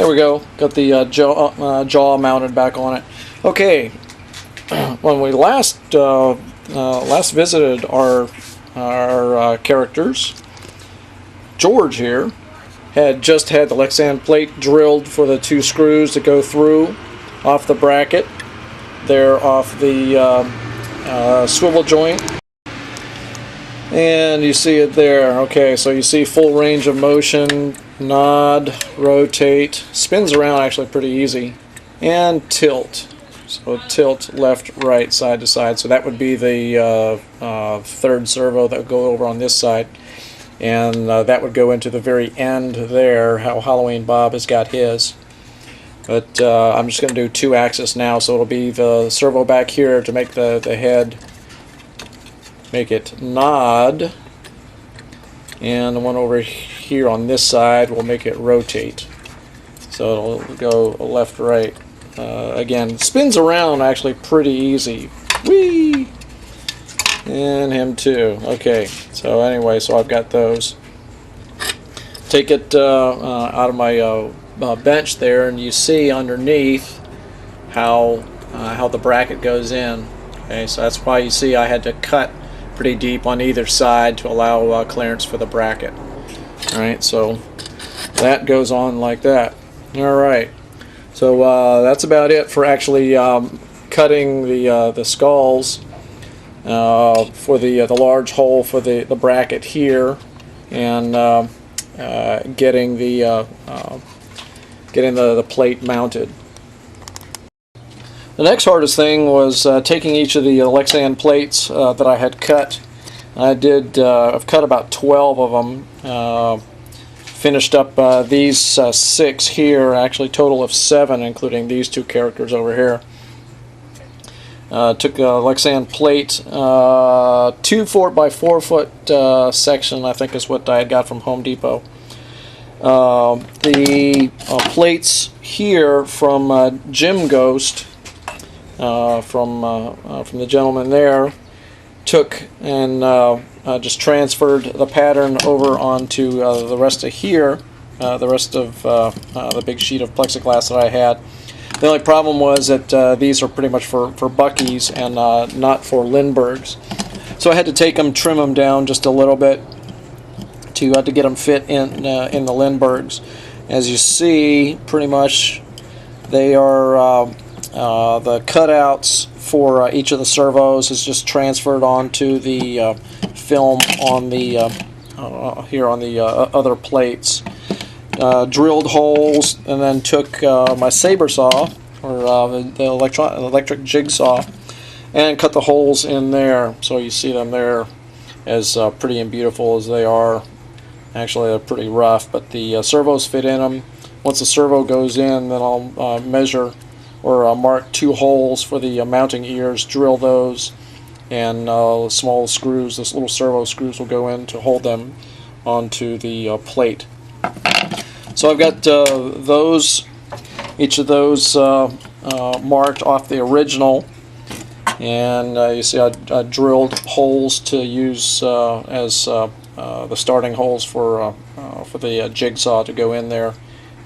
There we go. Got the jaw mounted back on it. Okay. When we last visited our characters, George here had just had the Lexan plate drilled for the 2 screws to go through off the bracket there, off the swivel joint, and you see it there. Okay, so you see full range of motion, nod, rotate, spins around actually pretty easy, and tilt. So tilt left, right, side to side. So that would be the 3rd servo that would go over on this side, and that would go into the very end there, how Halloween Bob has got his. But I'm just going to do 2-axis now, so it'll be the servo back here to make the head, make it nod, and the one over here on this side will make it rotate. So it'll go left, right. Again, spins around actually pretty easy. Whee! And him too. Okay, so anyway, so I've got those. Take it out of my bench there, and you see underneath how the bracket goes in. Okay, so that's why you see I had to cut pretty deep on either side to allow clearance for the bracket. Alright, so that goes on like that. Alright, so that's about it for actually cutting the skulls for the large hole for the bracket here, and getting the plate mounted. The next hardest thing was taking each of the Lexan plates that I had cut. I've cut about 12 of them. Finished up these 6 here, actually total of 7, including these 2 characters over here. Took a Lexan plate, 2 4x4 foot section, I think is what I had got from Home Depot. The plates here from Jim Ghost, from the gentleman there, took and just transferred the pattern over onto the rest of here, the rest of the big sheet of plexiglass that I had. The only problem was that these are pretty much for Bucky's and not for Lindberg's. So I had to take them, trim them down just a little bit to get them fit in the Lindberg's. As you see, pretty much they are the cutouts for each of the servos is just transferred onto the film on the here on the other plates. Drilled holes, and then took my saber saw, or the electric jigsaw, and cut the holes in there. So you see them there, as pretty and beautiful as they are. Actually, they're pretty rough, but the servos fit in them. Once the servo goes in, then I'll measure or mark 2 holes for the mounting ears, drill those, and small screws, those little servo screws, will go in to hold them onto the plate. So I've got those, each of those marked off the original, and you see I drilled holes to use as the starting holes for the jigsaw to go in there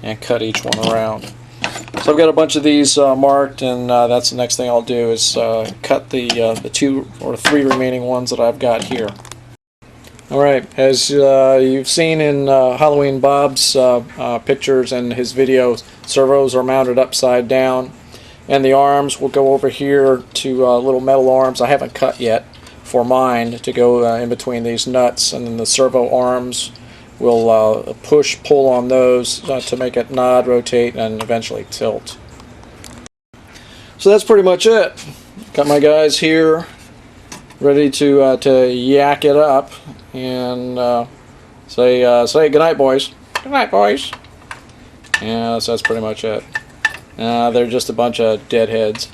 and cut each one around. So I've got a bunch of these marked, and that's the next thing I'll do is cut the 2 or 3 remaining ones that I've got here. Alright, as you've seen in Halloween Bob's pictures and his videos, servos are mounted upside down, and the arms will go over here to little metal arms I haven't cut yet for mine to go in between these nuts, and then the servo arms will push, pull on those to make it nod, rotate, and eventually tilt. So that's pretty much it. Got my guys here ready to yak it up and say goodnight, boys. Good night, boys. Yeah, so that's pretty much it. They're just a bunch of deadheads.